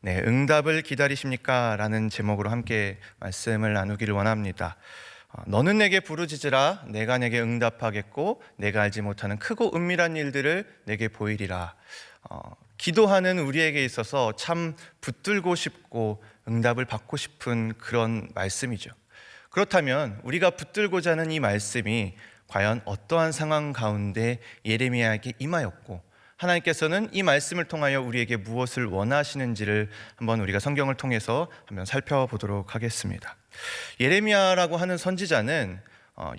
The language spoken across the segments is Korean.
네, 응답을 기다리십니까? 라는 제목으로 함께 말씀을 나누기를 원합니다. 너는 내게 부르짖으라. 내가 내게 응답하겠고 내가 알지 못하는 크고 은밀한 일들을 내게 보이리라. 기도하는 우리에게 있어서 참 붙들고 싶고 응답을 받고 싶은 그런 말씀이죠. 그렇다면 우리가 붙들고자 하는 이 말씀이 과연 어떠한 상황 가운데 예레미야에게 임하였고, 하나님께서는 이 말씀을 통하여 우리에게 무엇을 원하시는지를 한번 우리가 성경을 통해서 한번 살펴보도록 하겠습니다. 예레미야라고 하는 선지자는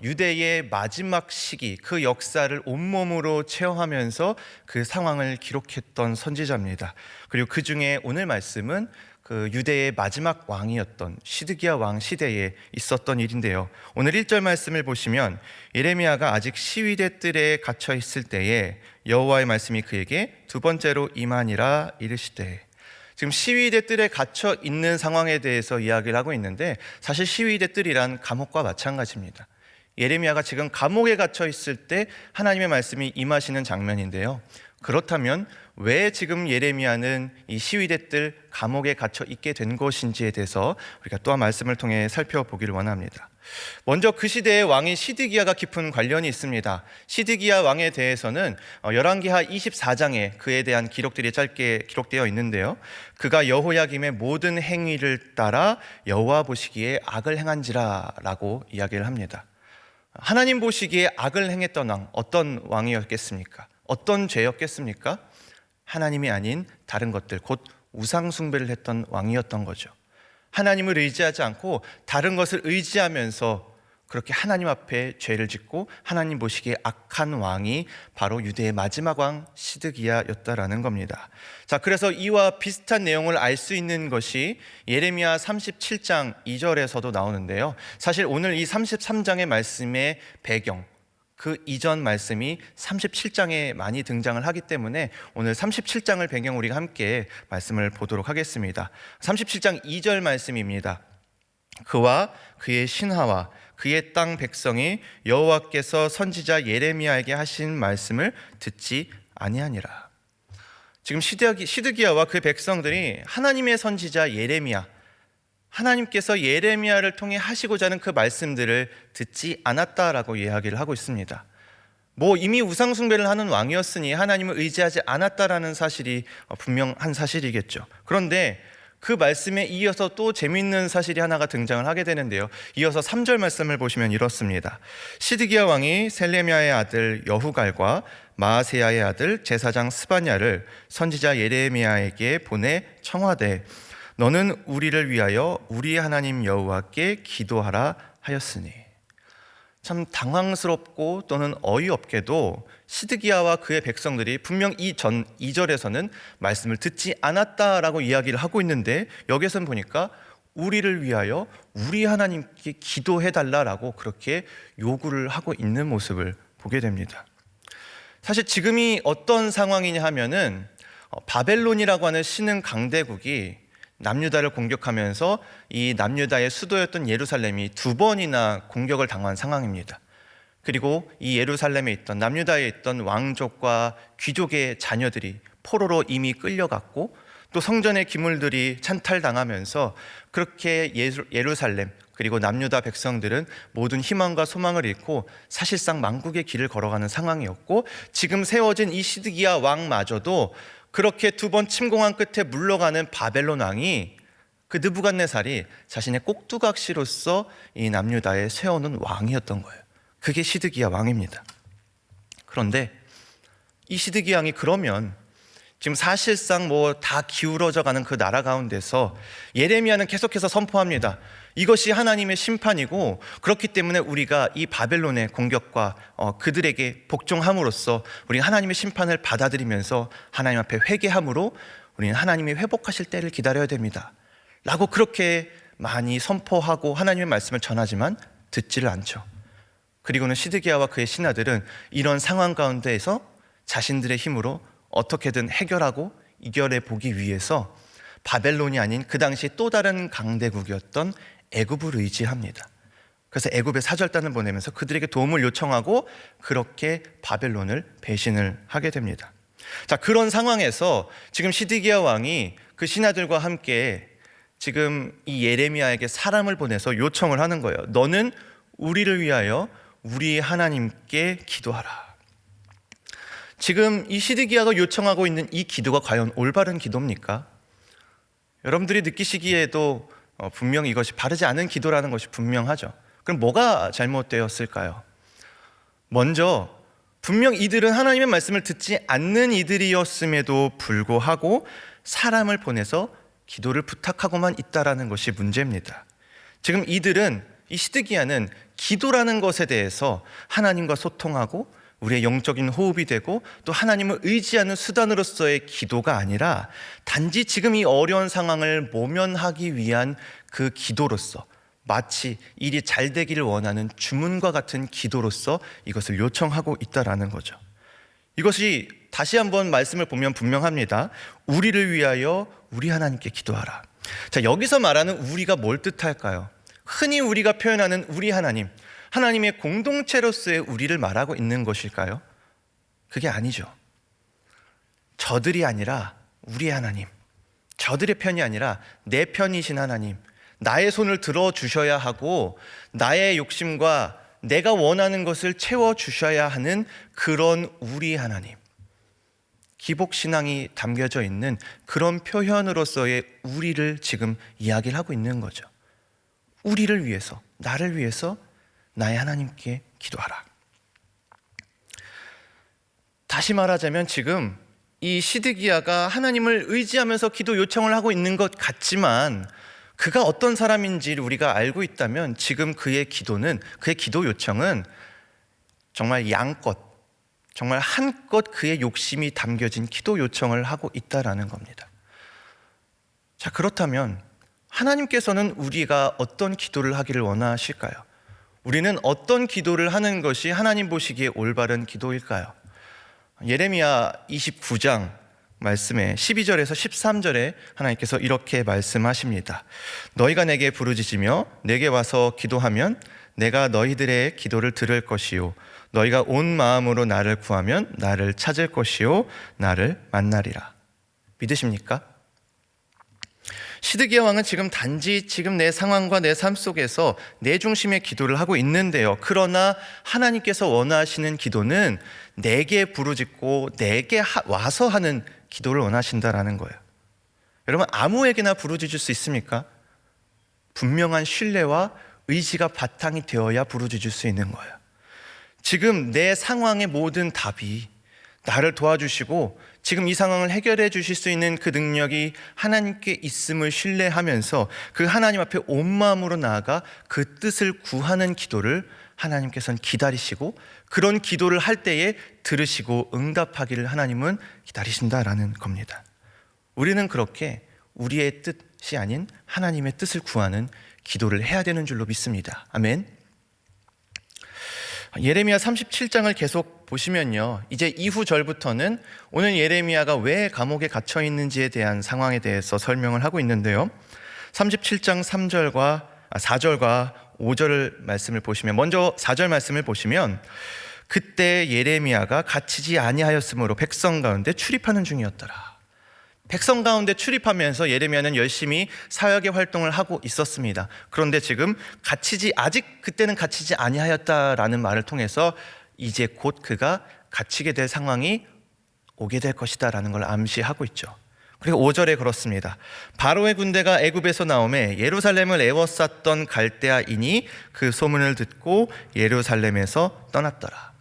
유대의 마지막 시기, 그 역사를 온몸으로 체험하면서 그 상황을 기록했던 선지자입니다. 그리고 그 중에 오늘 말씀은 그 유대의 마지막 왕이었던 시드기야 왕 시대에 있었던 일인데요. 오늘 1절 말씀을 보시면 예레미야가 아직 시위대 뜰에 갇혀 있을 때에 여호와의 말씀이 그에게 두 번째로 임하니라 이르시되, 지금 시위대 뜰에 갇혀 있는 상황에 대해서 이야기를 하고 있는데, 사실 시위대 뜰이란 감옥과 마찬가지입니다. 예레미야가 지금 감옥에 갇혀 있을 때 하나님의 말씀이 임하시는 장면인데요. 그렇다면 왜 지금 예레미야는 이 시위대 뜰 감옥에 갇혀 있게 된 것인지에 대해서 우리가 또한 말씀을 통해 살펴보기를 원합니다. 먼저 그 시대의 왕인 시드기야가 깊은 관련이 있습니다. 시드기야 왕에 대해서는 열왕기하 24장에 그에 대한 기록들이 짧게 기록되어 있는데요, 그가 여호야김의 모든 행위를 따라 여호와 보시기에 악을 행한지라 라고 이야기를 합니다. 하나님 보시기에 악을 행했던 왕, 어떤 왕이었겠습니까? 어떤 죄였겠습니까? 하나님이 아닌 다른 것들, 곧 우상 숭배를 했던 왕이었던 거죠. 하나님을 의지하지 않고 다른 것을 의지하면서 그렇게 하나님 앞에 죄를 짓고 하나님 보시기에 악한 왕이 바로 유대의 마지막 왕 시드기야였다라는 겁니다. 자, 그래서 이와 비슷한 내용을 알 수 있는 것이 예레미야 37장 2절에서도 나오는데요, 사실 오늘 이 33장의 말씀의 배경, 그 이전 말씀이 37장에 많이 등장을 하기 때문에 오늘 37장을 배경으로 우리가 함께 말씀을 보도록 하겠습니다. 37장 2절 말씀입니다. 그와 그의 신하와 그의 땅 백성이 여호와께서 선지자 예레미야에게 하신 말씀을 듣지 아니하니라. 지금 시드기야와 그 백성들이 하나님의 선지자 예레미야, 하나님께서 예레미야를 통해 하시고자 하는 그 말씀들을 듣지 않았다라고 이야기를 하고 있습니다. 이미 우상 숭배를 하는 왕이었으니 하나님을 의지하지 않았다라는 사실이 분명한 사실이겠죠. 그런데 그 말씀에 이어서 또 재미있는 사실이 하나가 등장을 하게 되는데요, 이어서 3절 말씀을 보시면 이렇습니다. 시드기야 왕이 셀레미야의 아들 여후갈과 마아세야의 아들 제사장 스바냐를 선지자 예레미야에게 보내 청하되, 너는 우리를 위하여 우리 하나님 여호와께 기도하라 하였으니. 참 당황스럽고 또는 어이없게도 시드기야와 그의 백성들이 분명 이 전 2절에서는 말씀을 듣지 않았다라고 이야기를 하고 있는데, 여기서는 보니까 우리를 위하여 우리 하나님께 기도해달라라고 그렇게 요구를 하고 있는 모습을 보게 됩니다. 사실 지금이 어떤 상황이냐 하면은 바벨론이라고 하는 신흥 강대국이 남유다를 공격하면서 이 남유다의 수도였던 예루살렘이 두 번이나 공격을 당한 상황입니다. 그리고 이 예루살렘에 있던 남유다에 있던 왕족과 귀족의 자녀들이 포로로 이미 끌려갔고, 또 성전의 기물들이 찬탈당하면서 그렇게 예루살렘 그리고 남유다 백성들은 모든 희망과 소망을 잃고 사실상 망국의 길을 걸어가는 상황이었고, 지금 세워진 이 시드기야 왕마저도 그렇게 두 번 침공한 끝에 물러가는 바벨론 왕이, 그 느부갓네살이 자신의 꼭두각시로서 이 남유다에 세워놓은 왕이었던 거예요. 그게 시드기야 왕입니다. 그런데 이 시드기야 왕이 그러면 지금 사실상 다 기울어져 가는 그 나라 가운데서 예레미야는 계속해서 선포합니다. 이것이 하나님의 심판이고, 그렇기 때문에 우리가 이 바벨론의 공격과 그들에게 복종함으로써 우리가 하나님의 심판을 받아들이면서 하나님 앞에 회개함으로 우리는 하나님이 회복하실 때를 기다려야 됩니다 라고 그렇게 많이 선포하고 하나님의 말씀을 전하지만 듣지를 않죠. 그리고는 시드기야와 그의 신하들은 이런 상황 가운데에서 자신들의 힘으로 어떻게든 해결하고 이겨내 보기 위해서 바벨론이 아닌 그 당시 또 다른 강대국이었던 애굽을 의지합니다. 그래서 애굽에 사절단을 보내면서 그들에게 도움을 요청하고 그렇게 바벨론을 배신을 하게 됩니다. 자, 그런 상황에서 지금 시드기야 왕이 그 신하들과 함께 지금 이 예레미야에게 사람을 보내서 요청을 하는 거예요. 너는 우리를 위하여 우리 하나님께 기도하라. 지금 이 시드기야가 요청하고 있는 이 기도가 과연 올바른 기도입니까? 여러분들이 느끼시기에도 분명히 이것이 바르지 않은 기도라는 것이 분명하죠. 그럼 뭐가 잘못되었을까요? 먼저 분명 이들은 하나님의 말씀을 듣지 않는 이들이었음에도 불구하고 사람을 보내서 기도를 부탁하고만 있다라는 것이 문제입니다. 지금 이들은, 이 시드기야는 기도라는 것에 대해서 하나님과 소통하고 우리의 영적인 호흡이 되고 또 하나님을 의지하는 수단으로서의 기도가 아니라 단지 지금 이 어려운 상황을 모면하기 위한 그 기도로서, 마치 일이 잘 되기를 원하는 주문과 같은 기도로서 이것을 요청하고 있다라는 거죠. 이것이 다시 한번 말씀을 보면 분명합니다. 우리를 위하여 우리 하나님께 기도하라. 자, 여기서 말하는 우리가 뭘 뜻할까요? 흔히 우리가 표현하는 우리 하나님, 하나님의 공동체로서의 우리를 말하고 있는 것일까요? 그게 아니죠. 저들이 아니라 우리의 하나님, 저들의 편이 아니라 내 편이신 하나님, 나의 손을 들어주셔야 하고 나의 욕심과 내가 원하는 것을 채워주셔야 하는 그런 우리 하나님, 기복신앙이 담겨져 있는 그런 표현으로서의 우리를 지금 이야기를 하고 있는 거죠. 우리를 위해서, 나를 위해서 나의 하나님께 기도하라. 다시 말하자면 지금 이 시드기야가 하나님을 의지하면서 기도 요청을 하고 있는 것 같지만 그가 어떤 사람인지를 우리가 알고 있다면 지금 그의 기도는, 그의 기도 요청은 정말 양껏, 정말 한껏 그의 욕심이 담겨진 기도 요청을 하고 있다라는 겁니다. 자, 그렇다면 하나님께서는 우리가 어떤 기도를 하기를 원하실까요? 우리는 어떤 기도를 하는 것이 하나님 보시기에 올바른 기도일까요? 예레미야 29장 말씀에 12절에서 13절에 하나님께서 이렇게 말씀하십니다. 너희가 내게 부르짖으며 내게 와서 기도하면 내가 너희들의 기도를 들을 것이요 너희가 온 마음으로 나를 구하면 나를 찾을 것이요 나를 만나리라. 믿으십니까? 시드기야 왕은 지금 단지 지금 내 상황과 내 삶 속에서 내 중심의 기도를 하고 있는데요. 그러나 하나님께서 원하시는 기도는 내게 부르짖고 내게 와서 하는 기도를 원하신다라는 거예요. 여러분, 아무에게나 부르짖을 수 있습니까? 분명한 신뢰와 의지가 바탕이 되어야 부르짖을 수 있는 거예요. 지금 내 상황의 모든 답이 나를 도와주시고 지금 이 상황을 해결해 주실 수 있는 그 능력이 하나님께 있음을 신뢰하면서 그 하나님 앞에 온 마음으로 나아가 그 뜻을 구하는 기도를 하나님께서는 기다리시고 그런 기도를 할 때에 들으시고 응답하기를 하나님은 기다리신다라는 겁니다. 우리는 그렇게 우리의 뜻이 아닌 하나님의 뜻을 구하는 기도를 해야 되는 줄로 믿습니다. 아멘. 예레미야 37장을 계속 보시면요, 이제 이후 절부터는 오늘 예레미야가 왜 감옥에 갇혀 있는지에 대한 상황에 대해서 설명을 하고 있는데요, 37장 4절과 5절 말씀을 보시면, 먼저 4절 말씀을 보시면 그때 예레미야가 갇히지 아니하였으므로 백성 가운데 출입하는 중이었더라. 백성 가운데 출입하면서 예레미야는 열심히 사역의 활동을 하고 있었습니다. 그런데 지금 아직 그때는 갇히지 아니하였다라는 말을 통해서 이제 곧 그가 갇히게 될 상황이 오게 될 것이다 라는 걸 암시하고 있죠. 그리고 5절에 그렇습니다. 바로의 군대가 애굽에서 나오매 예루살렘을 에워쌌던 갈대아인이 그 소문을 듣고 예루살렘에서 떠났더라.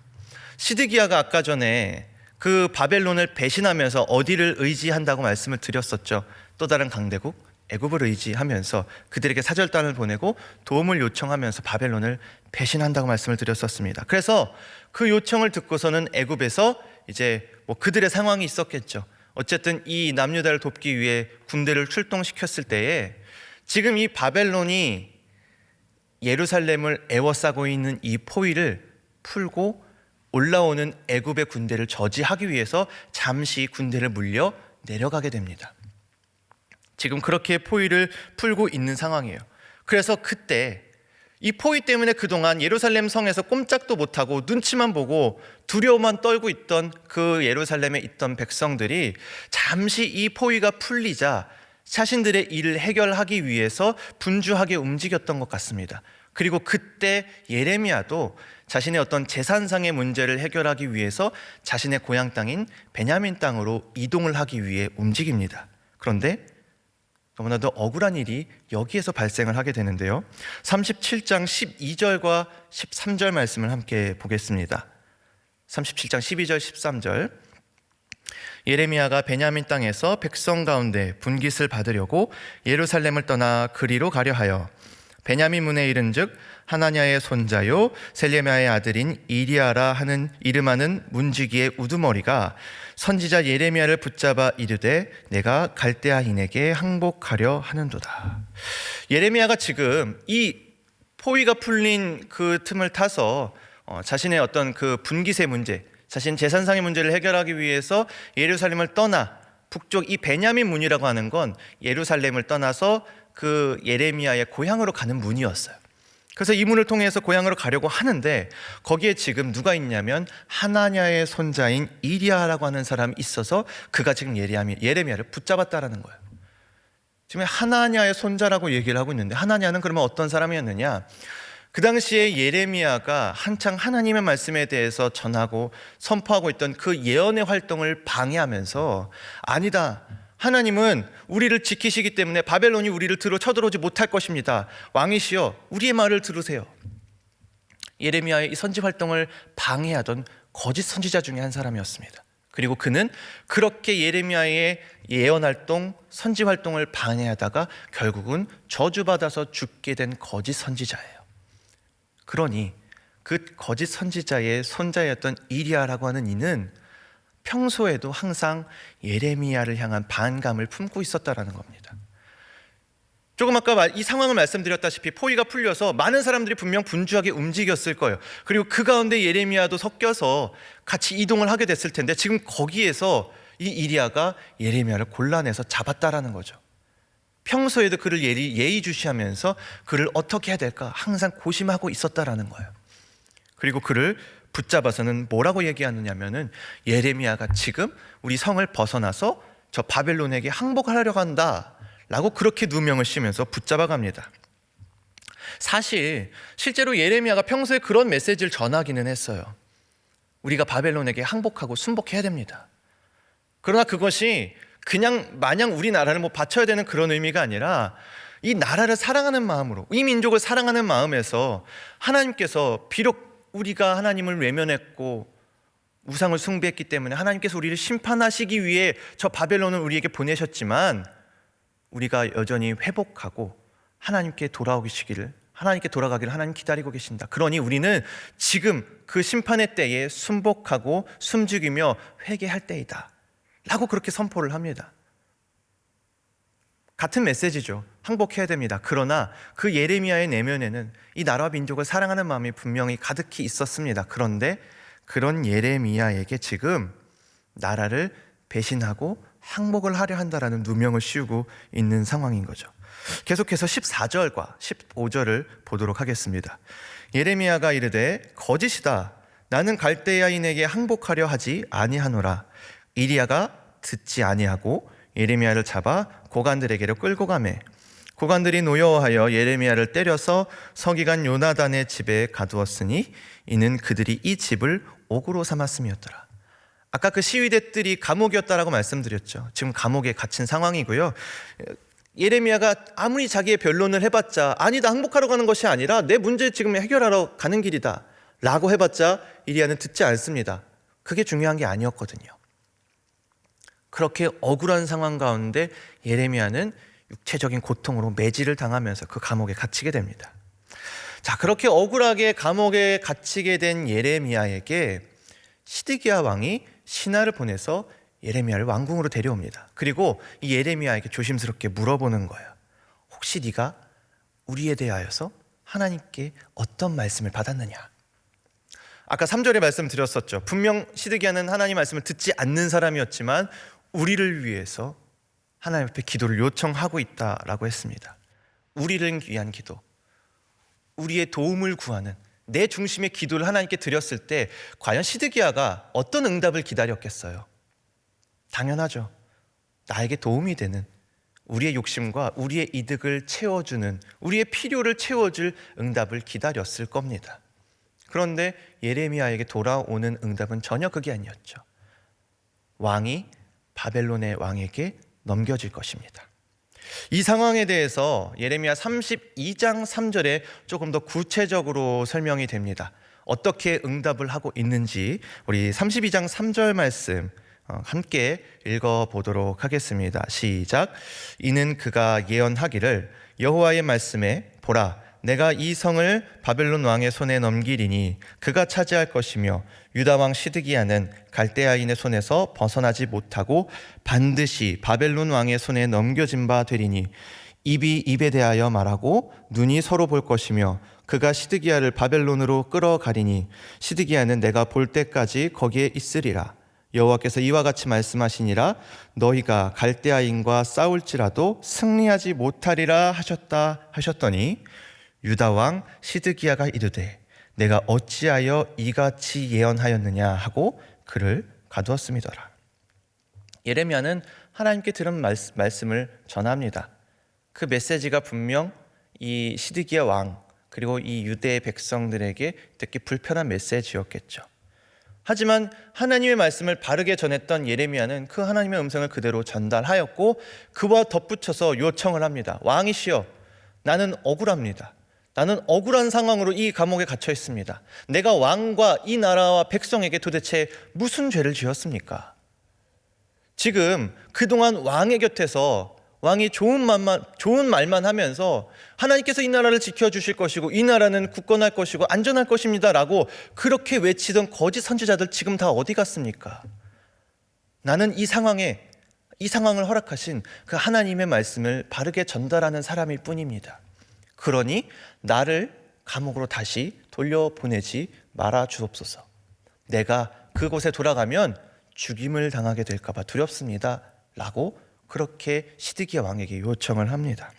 시드기야가 아까 전에 그 바벨론을 배신하면서 어디를 의지한다고 말씀을 드렸었죠. 또 다른 강대국 애굽을 의지하면서 그들에게 사절단을 보내고 도움을 요청하면서 바벨론을 배신한다고 말씀을 드렸었습니다. 그래서 그 요청을 듣고서는 애굽에서 이제 그들의 상황이 있었겠죠. 어쨌든 이 남유다를 돕기 위해 군대를 출동시켰을 때에 지금 이 바벨론이 예루살렘을 에워싸고 있는 이 포위를 풀고 올라오는 애굽의 군대를 저지하기 위해서 잠시 군대를 물려 내려가게 됩니다. 지금 그렇게 포위를 풀고 있는 상황이에요. 그래서 그때 이 포위 때문에 그동안 예루살렘 성에서 꼼짝도 못하고 눈치만 보고 두려움만 떨고 있던 그 예루살렘에 있던 백성들이 잠시 이 포위가 풀리자 자신들의 일을 해결하기 위해서 분주하게 움직였던 것 같습니다. 그리고 그때 예레미야도 자신의 어떤 재산상의 문제를 해결하기 위해서 자신의 고향 땅인 베냐민 땅으로 이동을 하기 위해 움직입니다. 그런데 너무나도 억울한 일이 여기에서 발생을 하게 되는데요. 37장 12절과 13절 말씀을 함께 보겠습니다. 37장 12절 13절. 예레미야가 베냐민 땅에서 백성 가운데 분깃을 받으려고 예루살렘을 떠나 그리로 가려 하여 베냐민 문에 이른즉 하나냐의 손자요 셀레미야의 아들인 이리야라 하는 이름하는 문지기의 우두머리가 선지자 예레미야를 붙잡아 이르되 내가 갈대아인에게 항복하려 하는도다. 예레미야가 지금 이 포위가 풀린 그 틈을 타서 자신의 어떤 그 분깃의 문제, 자신 재산상의 문제를 해결하기 위해서 예루살렘을 떠나 북쪽 이 베냐민 문이라고 하는 건 예루살렘을 떠나서 그 예레미야의 고향으로 가는 문이었어요. 그래서 이 문을 통해서 고향으로 가려고 하는데 거기에 지금 누가 있냐면 하나냐의 손자인 이리야라고 하는 사람이 있어서 그가 지금 예레미야를 붙잡았다라는 거예요. 지금 하나냐의 손자라고 얘기를 하고 있는데 하나냐는 그러면 어떤 사람이었느냐? 그 당시에 예레미야가 한창 하나님의 말씀에 대해서 전하고 선포하고 있던 그 예언의 활동을 방해하면서 아니다, 하나님은 우리를 지키시기 때문에 바벨론이 우리를 쳐들어오지 못할 것입니다. 왕이시여 우리의 말을 들으세요. 예레미야의 이 선지 활동을 방해하던 거짓 선지자 중에 한 사람이었습니다. 그리고 그는 그렇게 예레미야의 예언 활동, 선지 활동을 방해하다가 결국은 저주받아서 죽게 된 거짓 선지자예요. 그러니 그 거짓 선지자의 손자였던 이리야라고 하는 이는 평소에도 항상 예레미야를 향한 반감을 품고 있었다라는 겁니다. 조금 아까 이 상황을 말씀드렸다시피 포위가 풀려서 많은 사람들이 분명 분주하게 움직였을 거예요. 그리고 그 가운데 예레미야도 섞여서 같이 이동을 하게 됐을 텐데 지금 거기에서 이 이리야가 예레미야를 골라내서 잡았다라는 거죠. 평소에도 그를 예의주시하면서 그를 어떻게 해야 될까 항상 고심하고 있었다라는 거예요. 그리고 그를 붙잡아서는 뭐라고 얘기하느냐면은 예레미야가 지금 우리 성을 벗어나서 저 바벨론에게 항복하려고 한다 라고 그렇게 누명을 씌우면서 붙잡아 갑니다. 사실 실제로 예레미야가 평소에 그런 메시지를 전하기는 했어요. 우리가 바벨론에게 항복하고 순복해야 됩니다. 그러나 그것이 그냥 마냥 우리나라를 바쳐야 되는 그런 의미가 아니라 이 나라를 사랑하는 마음으로, 이 민족을 사랑하는 마음에서 하나님께서 비록 우리가 하나님을 외면했고 우상을 숭배했기 때문에 하나님께서 우리를 심판하시기 위해 저 바벨론을 우리에게 보내셨지만 우리가 여전히 회복하고 하나님께 돌아가기를 하나님 기다리고 계신다. 그러니 우리는 지금 그 심판의 때에 순복하고 숨죽이며 회개할 때이다 라고 그렇게 선포를 합니다. 같은 메시지죠. 항복해야 됩니다. 그러나 그 예레미야의 내면에는 이 나라와 민족을 사랑하는 마음이 분명히 가득히 있었습니다. 그런데 그런 예레미야에게 지금 나라를 배신하고 항복을 하려 한다라는 누명을 씌우고 있는 상황인 거죠. 계속해서 14절과 15절을 보도록 하겠습니다. 예레미야가 이르되 거짓이다. 나는 갈대아인에게 항복하려 하지 아니하노라. 이리야가 듣지 아니하고 예레미야를 잡아 고관들에게로 끌고 가매 고관들이 노여워하여 예레미야를 때려서 서기관 요나단의 집에 가두었으니 이는 그들이 이 집을 옥으로 삼았음이었더라. 아까 그 시위대들이 감옥이었다라고 말씀드렸죠. 지금 감옥에 갇힌 상황이고요. 예레미야가 아무리 자기의 변론을 해봤자 아니다, 항복하러 가는 것이 아니라 내 문제 지금 해결하러 가는 길이다 라고 해봤자 이리야는 듣지 않습니다. 그게 중요한 게 아니었거든요. 그렇게 억울한 상황 가운데 예레미야는 육체적인 고통으로 매질을 당하면서 그 감옥에 갇히게 됩니다. 자, 그렇게 억울하게 감옥에 갇히게 된 예레미야에게 시드기야 왕이 신하를 보내서 예레미야를 왕궁으로 데려옵니다. 그리고 이 예레미야에게 조심스럽게 물어보는 거예요. 혹시 네가 우리에 대하여서 하나님께 어떤 말씀을 받았느냐? 아까 3절에 말씀드렸었죠. 분명 시드기야는 하나님 말씀을 듣지 않는 사람이었지만 우리를 위해서 하나님 앞에 기도를 요청하고 있다라고 했습니다. 우리를 위한 기도, 우리의 도움을 구하는 내 중심의 기도를 하나님께 드렸을 때 과연 시드기야가 어떤 응답을 기다렸겠어요? 당연하죠. 나에게 도움이 되는, 우리의 욕심과 우리의 이득을 채워주는, 우리의 필요를 채워줄 응답을 기다렸을 겁니다. 그런데 예레미야에게 돌아오는 응답은 전혀 그게 아니었죠. 왕이 바벨론의 왕에게 넘겨질 것입니다. 이 상황에 대해서 예레미야 32장 3절에 조금 더 구체적으로 설명이 됩니다. 어떻게 응답을 하고 있는지 우리 32장 3절 말씀 함께 읽어보도록 하겠습니다. 시작. 이는 그가 예언하기를 여호와의 말씀에 보라, 내가 이 성을 바벨론 왕의 손에 넘기리니 그가 차지할 것이며 유다 왕 시드기야는 갈대아인의 손에서 벗어나지 못하고 반드시 바벨론 왕의 손에 넘겨진 바 되리니 입이 입에 대하여 말하고 눈이 서로 볼 것이며 그가 시드기야를 바벨론으로 끌어가리니 시드기야는 내가 볼 때까지 거기에 있으리라. 여호와께서 이와 같이 말씀하시니라. 너희가 갈대아인과 싸울지라도 승리하지 못하리라 하셨다 하셨더니 유다 왕 시드기야가 이르되 내가 어찌하여 이같이 예언하였느냐 하고 그를 가두었음이더라. 예레미야는 하나님께 들은 말씀을 전합니다. 그 메시지가 분명 이 시드기야 왕 그리고 이 유대의 백성들에게 듣기 불편한 메시지였겠죠. 하지만 하나님의 말씀을 바르게 전했던 예레미야는 그 하나님의 음성을 그대로 전달하였고 그와 덧붙여서 요청을 합니다. 왕이시여, 나는 억울합니다. 나는 억울한 상황으로 이 감옥에 갇혀 있습니다. 내가 왕과 이 나라와 백성에게 도대체 무슨 죄를 지었습니까? 지금 그동안 왕의 곁에서 왕이 좋은 말만 하면서 하나님께서 이 나라를 지켜주실 것이고 이 나라는 굳건할 것이고 안전할 것입니다 라고 그렇게 외치던 거짓 선지자들 지금 다 어디 갔습니까? 나는 이 상황을 허락하신 그 하나님의 말씀을 바르게 전달하는 사람일 뿐입니다. 그러니 나를 감옥으로 다시 돌려보내지 말아 주옵소서. 내가 그곳에 돌아가면 죽임을 당하게 될까 봐 두렵습니다 라고 그렇게 시드기야 왕에게 요청을 합니다.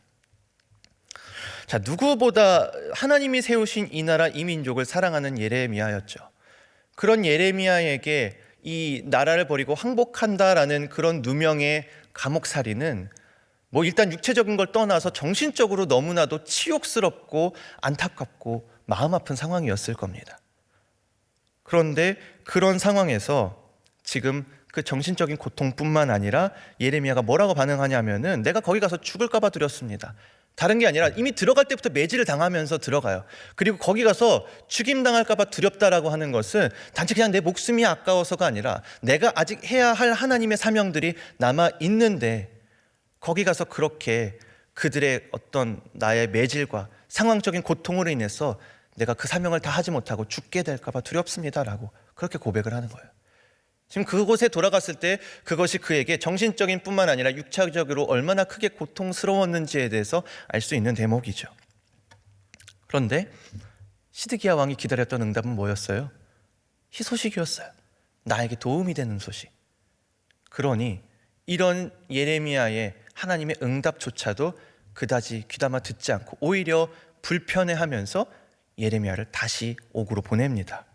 자, 누구보다 하나님이 세우신 이 나라 이 민족을 사랑하는 예레미야였죠. 그런 예레미야에게 이 나라를 버리고 항복한다라는 그런 누명의 감옥살이는 일단 육체적인 걸 떠나서 정신적으로 너무나도 치욕스럽고 안타깝고 마음 아픈 상황이었을 겁니다. 그런데 그런 상황에서 지금 그 정신적인 고통뿐만 아니라 예레미야가 뭐라고 반응하냐면은 내가 거기 가서 죽을까 봐 두렵습니다. 다른 게 아니라 이미 들어갈 때부터 매질을 당하면서 들어가요. 그리고 거기 가서 죽임당할까 봐 두렵다라고 하는 것은 단지 그냥 내 목숨이 아까워서가 아니라 내가 아직 해야 할 하나님의 사명들이 남아 있는데 거기 가서 그렇게 그들의 어떤 나의 매질과 상황적인 고통으로 인해서 내가 그 사명을 다 하지 못하고 죽게 될까 봐 두렵습니다라고 그렇게 고백을 하는 거예요. 지금 그곳에 돌아갔을 때 그것이 그에게 정신적인 뿐만 아니라 육체적으로 얼마나 크게 고통스러웠는지에 대해서 알 수 있는 대목이죠. 그런데 시드기야 왕이 기다렸던 응답은 뭐였어요? 희소식이었어요. 나에게 도움이 되는 소식. 그러니 이런 예레미야의 하나님의 응답조차도 그다지 귀담아 듣지 않고 오히려 불편해하면서 예레미야를 다시 옥으로 보냅니다.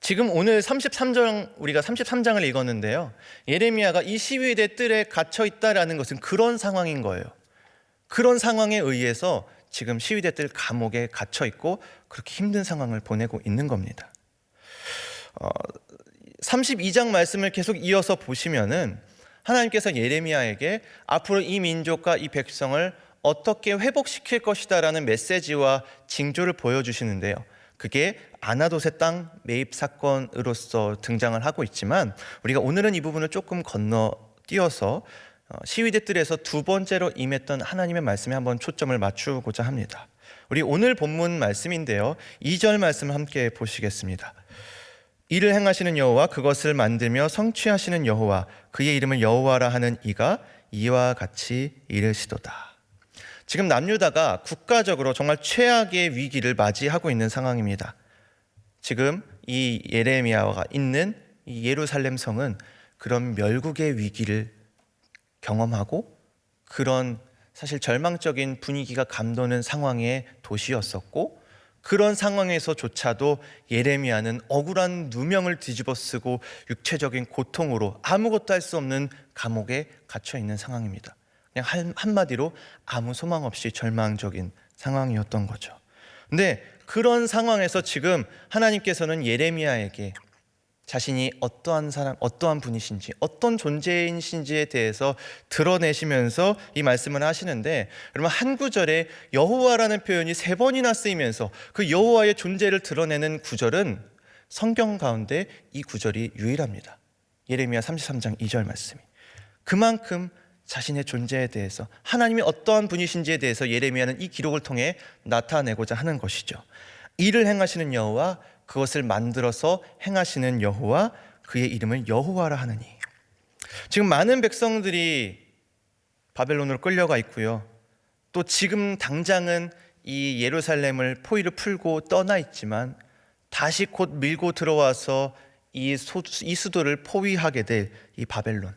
지금 오늘 33장, 우리가 33장을 읽었는데요. 예레미야가 이 시위대 뜰에 갇혀 있다라는 것은 그런 상황인 거예요. 그런 상황에 의해서 지금 시위대 뜰 감옥에 갇혀 있고 그렇게 힘든 상황을 보내고 있는 겁니다. 32장 말씀을 계속 이어서 보시면은 하나님께서 예레미야에게 앞으로 이 민족과 이 백성을 어떻게 회복시킬 것이다라는 메시지와 징조를 보여주시는데요. 그게 아나돗의 땅 매입 사건으로서 등장을 하고 있지만 우리가 오늘은 이 부분을 조금 건너뛰어서 시위대 뜰에서 두 번째로 임했던 하나님의 말씀에 한번 초점을 맞추고자 합니다. 우리 오늘 본문 말씀인데요. 2절 말씀 함께 보시겠습니다. 이를 행하시는 여호와, 그것을 만들며 성취하시는 여호와, 그의 이름을 여호와라 하는 이가 이와 같이 이르시도다. 지금 남유다가 국가적으로 정말 최악의 위기를 맞이하고 있는 상황입니다. 지금 이 예레미야가 있는 이 예루살렘 성은 그런 멸국의 위기를 경험하고 그런 사실 절망적인 분위기가 감도는 상황의 도시였었고 그런 상황에서조차도 예레미야는 억울한 누명을 뒤집어 쓰고 육체적인 고통으로 아무것도 할 수 없는 감옥에 갇혀 있는 상황입니다. 그냥 한마디로 아무 소망 없이 절망적인 상황이었던 거죠. 근데 그런 상황에서 지금 하나님께서는 예레미야에게 자신이 어떠한 사람, 어떠한 분이신지, 어떤 존재이신지에 대해서 드러내시면서 이 말씀을 하시는데, 여러분 한 구절에 여호와라는 표현이 3번이나 쓰이면서 그 여호와의 존재를 드러내는 구절은 성경 가운데 이 구절이 유일합니다. 예레미야 33장 2절 말씀이. 그만큼 자신의 존재에 대해서, 하나님이 어떠한 분이신지에 대해서 예레미야는 이 기록을 통해 나타내고자 하는 것이죠. 이를 행하시는 여호와, 그것을 만들어서 행하시는 여호와, 그의 이름을 여호와라 하느니. 지금 많은 백성들이 바벨론으로 끌려가 있고요, 또 지금 당장은 이 예루살렘을 포위를 풀고 떠나 있지만 다시 곧 밀고 들어와서 이 수도를 포위하게 될 이 바벨론,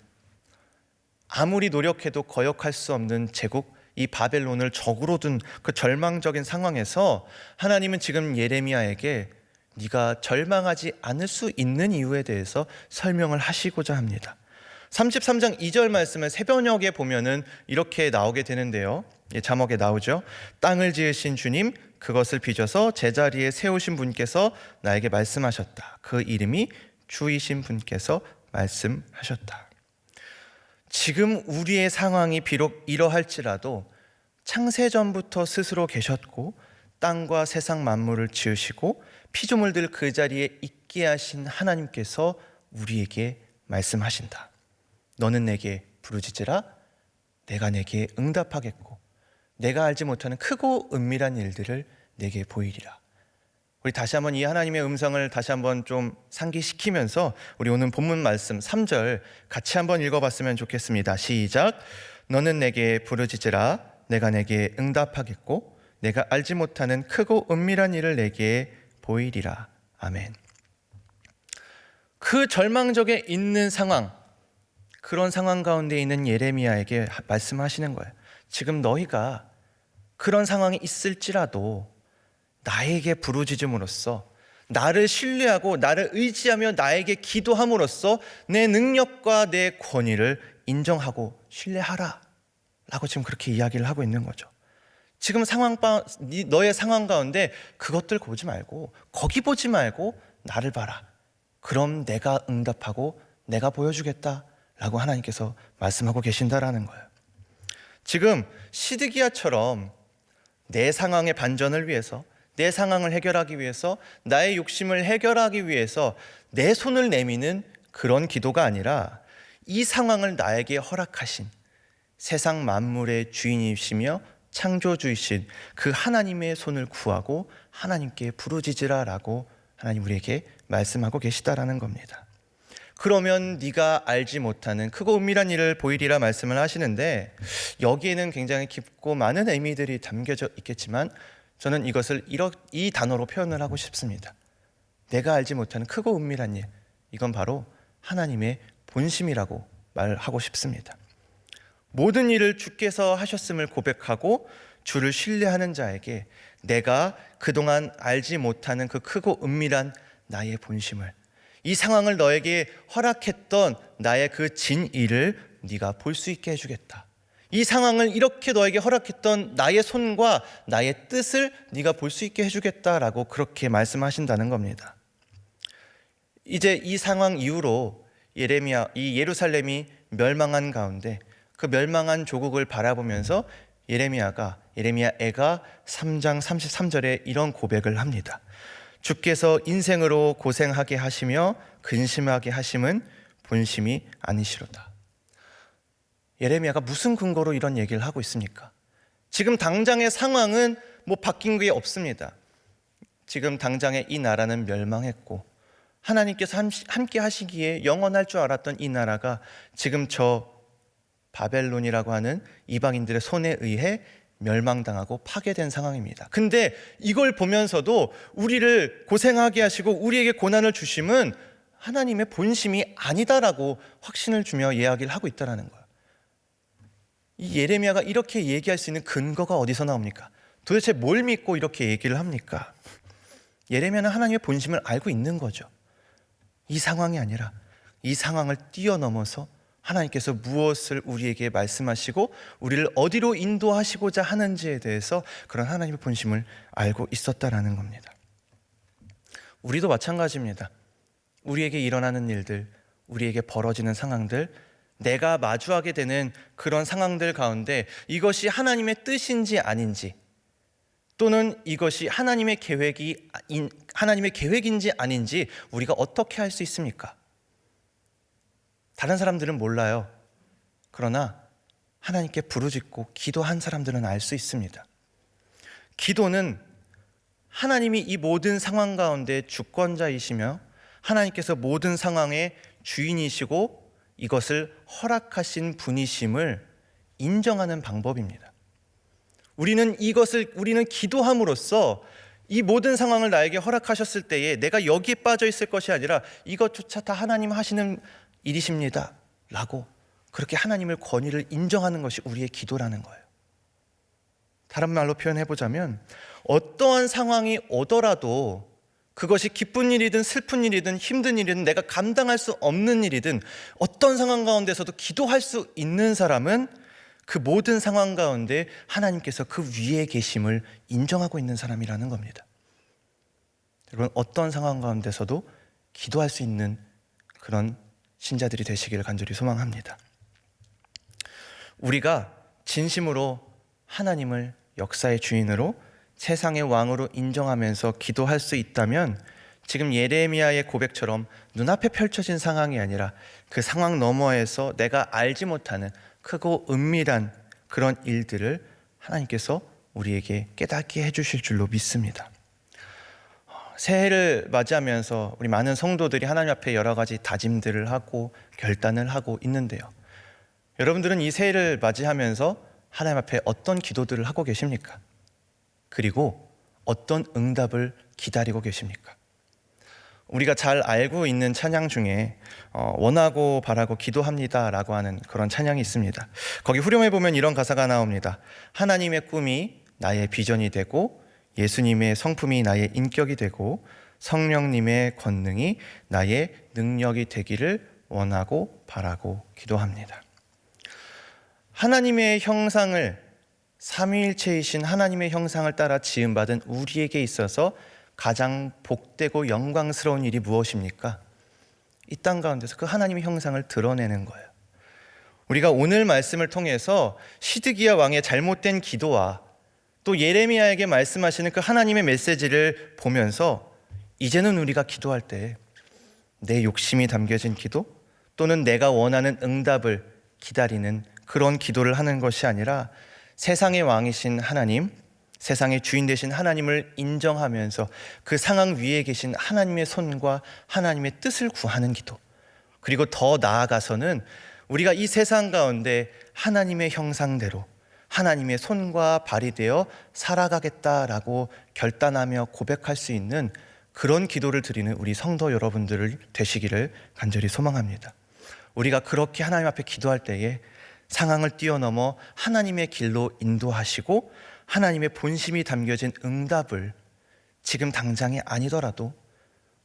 아무리 노력해도 거역할 수 없는 제국, 이 바벨론을 적으로 둔 그 절망적인 상황에서 하나님은 지금 예레미야에게 네가 절망하지 않을 수 있는 이유에 대해서 설명을 하시고자 합니다. 33장 2절 말씀을 새번역에 보면은 이렇게 나오게 되는데요, 자막에 나오죠. 땅을 지으신 주님, 그것을 빚어서 제자리에 세우신 분께서 나에게 말씀하셨다. 그 이름이 주이신 분께서 말씀하셨다. 지금 우리의 상황이 비록 이러할지라도 창세전부터 스스로 계셨고 땅과 세상 만물을 지으시고 피조물들 그 자리에 있게 하신 하나님께서 우리에게 말씀하신다. 너는 내게 부르짖으라. 내가 내게 응답하겠고 내가 알지 못하는 크고 은밀한 일들을 내게 보이리라. 우리 다시 한번 이 하나님의 음성을 다시 한번 좀 상기시키면서 우리 오늘 본문 말씀 3절 같이 한번 읽어봤으면 좋겠습니다. 시작. 너는 내게 부르짖으라. 내가 내게 응답하겠고 내가 알지 못하는 크고 은밀한 일을 내게 보이리라. 아멘. 그 절망적에 있는 상황, 그런 상황 가운데 있는 예레미야에게 말씀하시는 거예요. 지금 너희가 그런 상황이 있을지라도 나에게 부르짖음으로써, 나를 신뢰하고 나를 의지하며 나에게 기도함으로써 내 능력과 내 권위를 인정하고 신뢰하라 라고 지금 그렇게 이야기를 하고 있는 거죠. 지금 너의 상황 가운데 그것들 보지 말고, 거기 보지 말고 나를 봐라. 그럼 내가 응답하고 내가 보여주겠다 라고 하나님께서 말씀하고 계신다라는 거예요. 지금 시드기야처럼 내 상황의 반전을 위해서, 내 상황을 해결하기 위해서, 나의 욕심을 해결하기 위해서 내 손을 내미는 그런 기도가 아니라, 이 상황을 나에게 허락하신 세상 만물의 주인이시며 창조주이신 그 하나님의 손을 구하고 하나님께 부르짖으라라고 하나님 우리에게 말씀하고 계시다라는 겁니다. 그러면 네가 알지 못하는 크고 은밀한 일을 보이리라 말씀을 하시는데, 여기에는 굉장히 깊고 많은 의미들이 담겨져 있겠지만 저는 이것을 이 단어로 표현을 하고 싶습니다. 내가 알지 못하는 크고 은밀한 일, 이건 바로 하나님의 본심이라고 말하고 싶습니다. 모든 일을 주께서 하셨음을 고백하고 주를 신뢰하는 자에게 내가 그동안 알지 못하는 그 크고 은밀한 나의 본심을, 이 상황을 너에게 허락했던 나의 그 진의를 네가 볼 수 있게 해주겠다. 이 상황을 이렇게 너에게 허락했던 나의 손과 나의 뜻을 네가 볼 수 있게 해주겠다라고 그렇게 말씀하신다는 겁니다. 이제 이 상황 이후로 이 예루살렘이 멸망한 가운데 그 멸망한 조국을 바라보면서 예레미야가 3장 33절에 이런 고백을 합니다. 주께서 인생으로 고생하게 하시며 근심하게 하심은 본심이 아니시로다. 예레미야가 무슨 근거로 이런 얘기를 하고 있습니까? 지금 당장의 상황은 바뀐 게 없습니다. 지금 당장의 이 나라는 멸망했고 하나님께서 함께 하시기에 영원할 줄 알았던 이 나라가 지금 저 바벨론이라고 하는 이방인들의 손에 의해 멸망당하고 파괴된 상황입니다. 근데 이걸 보면서도 우리를 고생하게 하시고 우리에게 고난을 주심은 하나님의 본심이 아니다라고 확신을 주며 이야기를 하고 있다는 거예요. 이 예레미야가 이렇게 얘기할 수 있는 근거가 어디서 나옵니까? 도대체 뭘 믿고 이렇게 얘기를 합니까? 예레미야는 하나님의 본심을 알고 있는 거죠. 이 상황이 아니라 이 상황을 뛰어넘어서 하나님께서 무엇을 우리에게 말씀하시고 우리를 어디로 인도하시고자 하는지에 대해서 그런 하나님의 본심을 알고 있었다라는 겁니다. 우리도 마찬가지입니다. 우리에게 일어나는 일들, 우리에게 벌어지는 상황들, 내가 마주하게 되는 그런 상황들 가운데 이것이 하나님의 뜻인지 아닌지, 또는 이것이 하나님의 계획인지 아닌지 우리가 어떻게 할 수 있습니까? 다른 사람들은 몰라요. 그러나 하나님께 부르짖고 기도한 사람들은 알 수 있습니다. 기도는 하나님이 이 모든 상황 가운데 주권자이시며 하나님께서 모든 상황의 주인이시고 이것을 허락하신 분이심을 인정하는 방법입니다. 우리는 기도함으로써 이 모든 상황을 나에게 허락하셨을 때에 내가 여기에 빠져 있을 것이 아니라 이것조차 다 하나님 하시는 일이십니다 라고 그렇게 하나님의 권위를 인정하는 것이 우리의 기도라는 거예요. 다른 말로 표현해보자면 어떠한 상황이 오더라도 그것이 기쁜 일이든 슬픈 일이든 힘든 일이든 내가 감당할 수 없는 일이든 어떤 상황 가운데서도 기도할 수 있는 사람은 그 모든 상황 가운데 하나님께서 그 위에 계심을 인정하고 있는 사람이라는 겁니다. 여러분, 어떤 상황 가운데서도 기도할 수 있는 그런 신자들이 되시기를 간절히 소망합니다. 우리가 진심으로 하나님을 역사의 주인으로 세상의 왕으로 인정하면서 기도할 수 있다면 지금 예레미야의 고백처럼 눈앞에 펼쳐진 상황이 아니라 그 상황 너머에서 내가 알지 못하는 크고 은밀한 그런 일들을 하나님께서 우리에게 깨닫게 해주실 줄로 믿습니다. 새해를 맞이하면서 우리 많은 성도들이 하나님 앞에 여러 가지 다짐들을 하고 결단을 하고 있는데요. 여러분들은 이 새해를 맞이하면서 하나님 앞에 어떤 기도들을 하고 계십니까? 그리고 어떤 응답을 기다리고 계십니까? 우리가 잘 알고 있는 찬양 중에 원하고 바라고 기도합니다 라고 하는 그런 찬양이 있습니다. 거기 후렴에 보면 이런 가사가 나옵니다. 하나님의 꿈이 나의 비전이 되고 예수님의 성품이 나의 인격이 되고 성령님의 권능이 나의 능력이 되기를 원하고 바라고 기도합니다. 하나님의 형상을, 삼위일체이신 하나님의 형상을 따라 지음받은 우리에게 있어서 가장 복되고 영광스러운 일이 무엇입니까? 이 땅 가운데서 그 하나님의 형상을 드러내는 거예요. 우리가 오늘 말씀을 통해서 시드기야 왕의 잘못된 기도와 또 예레미야에게 말씀하시는 그 하나님의 메시지를 보면서 이제는 우리가 기도할 때 내 욕심이 담겨진 기도 또는 내가 원하는 응답을 기다리는 그런 기도를 하는 것이 아니라 세상의 왕이신 하나님, 세상의 주인 되신 하나님을 인정하면서 그 상황 위에 계신 하나님의 손과 하나님의 뜻을 구하는 기도, 그리고 더 나아가서는 우리가 이 세상 가운데 하나님의 형상대로 하나님의 손과 발이 되어 살아가겠다라고 결단하며 고백할 수 있는 그런 기도를 드리는 우리 성도 여러분들을 되시기를 간절히 소망합니다. 우리가 그렇게 하나님 앞에 기도할 때에 상황을 뛰어넘어 하나님의 길로 인도하시고 하나님의 본심이 담겨진 응답을 지금 당장이 아니더라도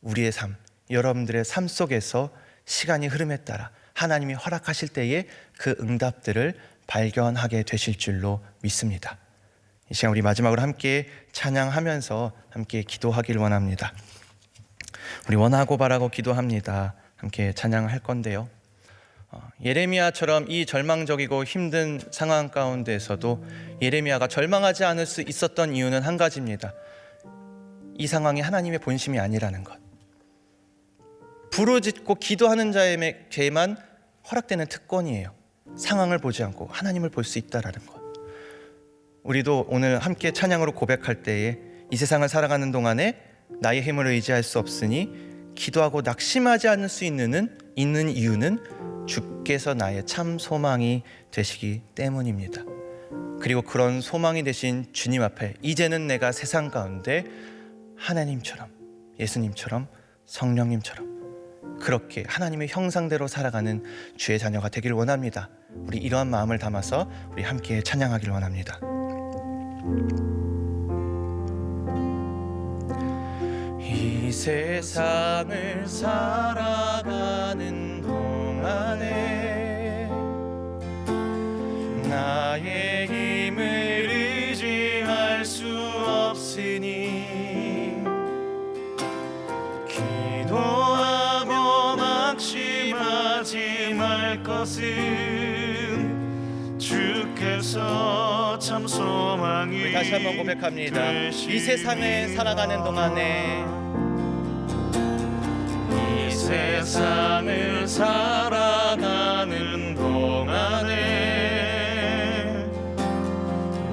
우리의 삶, 여러분들의 삶 속에서 시간이 흐름에 따라 하나님이 허락하실 때에 그 응답들을 발견하게 되실 줄로 믿습니다. 이 시간 우리 마지막으로 함께 찬양하면서 함께 기도하길 원합니다. 우리 원하고 바라고 기도합니다. 함께 찬양할 건데요. 예레미야처럼 이 절망적이고 힘든 상황 가운데에서도 예레미야가 절망하지 않을 수 있었던 이유는 한 가지입니다. 이 상황이 하나님의 본심이 아니라는 것. 부르짖고 기도하는 자에게만 허락되는 특권이에요. 상황을 보지 않고 하나님을 볼 수 있다라는 것. 우리도 오늘 함께 찬양으로 고백할 때에 이 세상을 살아가는 동안에 나의 힘을 의지할 수 없으니 기도하고 낙심하지 않을 수 있는 이유는 주께서 나의 참 소망이 되시기 때문입니다. 그리고 그런 소망이 되신 주님 앞에 이제는 내가 세상 가운데 하나님처럼, 예수님처럼, 성령님처럼 그렇게 하나님의 형상대로 살아가는 주의 자녀가 되길 원합니다. 우리 이러한 마음을 담아서 우리 함께 찬양하길 원합니다. 이 세상을 살아가는 동안에 나의 힘을 의지할 수 없으니 기도하며 낙심하지 말 것은 주께서 참 소망이. 우리 다시 한번 고백합니다. 이 세상을 살아가는 동안에 이 세상을 살아가는 동안에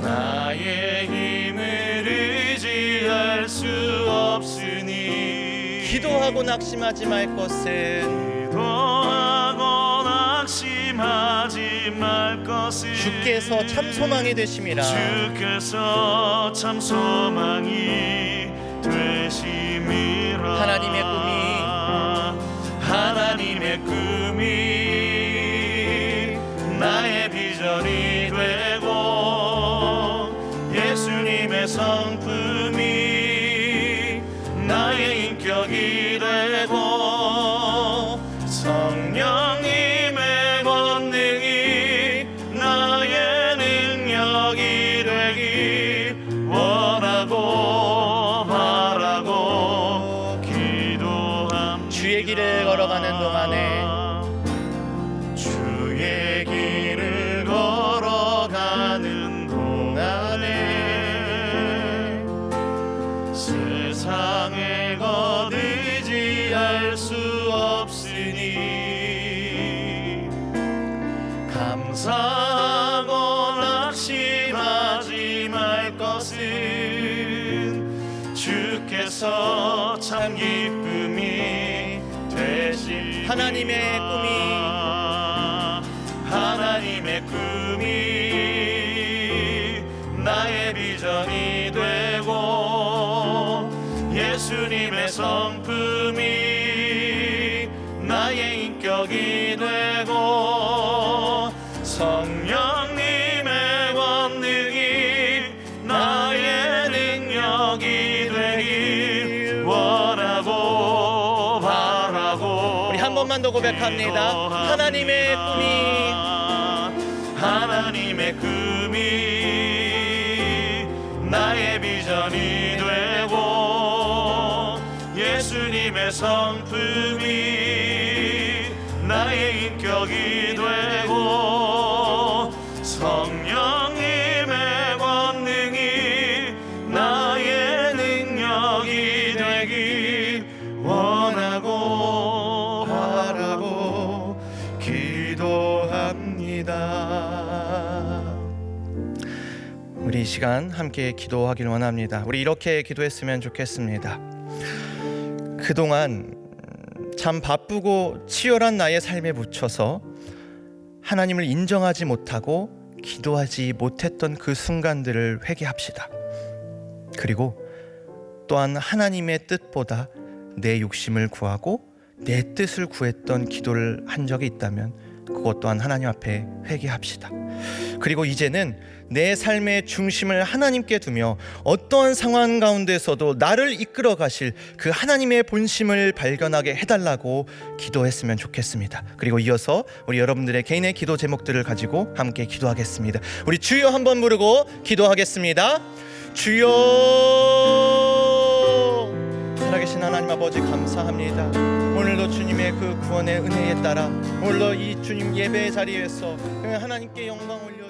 나의 힘을 의지할 수 없으니 기도하고 낙심하지 말 것은 기도하고 낙심하지 말 것은 주께서 참 소망이 되심이라. 주께서 참 소망이 되심이라. 하나님의 꿈이 나의 비전이 되고 예수님의 성품이 나의 인격이 되고 성령님의 권능이 나의 능력이 되길 원하고 바라고 기도합니다. 주의 길을 걸어가는 동안에 주의 길을 걸어가는 동안에 세상의 것 의지할 수 없으니 감사하고 낙심하지 말 것은 주께서 참 기쁨이 되실. 하나님의 꿈이 나의 비전이 되고 예수님의 성품이 나의 인격이 되고 성령님의 권능이 나의 능력이 되길 원하고 바라고. 우리 한 번만 더 고백합니다. 하나님의 꿈이 나의 비전이 되고 예수님의 성품이 나의 인격이 되고 성령님의 권능이 나의 능력이 되길 원하고 바라고 기도합니다. 우리 이 시간 함께 기도하길 원합니다. 우리 이렇게 기도했으면 좋겠습니다. 그동안 참 바쁘고 치열한 나의 삶에 묻혀서 하나님을 인정하지 못하고 기도하지 못했던 그 순간들을 회개합시다. 그리고 또한 하나님의 뜻보다 내 욕심을 구하고 내 뜻을 구했던 기도를 한 적이 있다면 그것 또한 하나님 앞에 회개합시다. 그리고 이제는 내 삶의 중심을 하나님께 두며 어떠한 상황 가운데서도 나를 이끌어 가실 그 하나님의 본심을 발견하게 해달라고 기도했으면 좋겠습니다. 그리고 이어서 우리 여러분들의 개인의 기도 제목들을 가지고 함께 기도하겠습니다. 우리 주여 한번 부르고 기도하겠습니다. 주여. 살아계신 하나님 아버지 감사합니다. 오늘도 주님의 그 구원의 은혜에 따라 오늘도 이 주님 예배의 자리에서 하나님께 영광 올려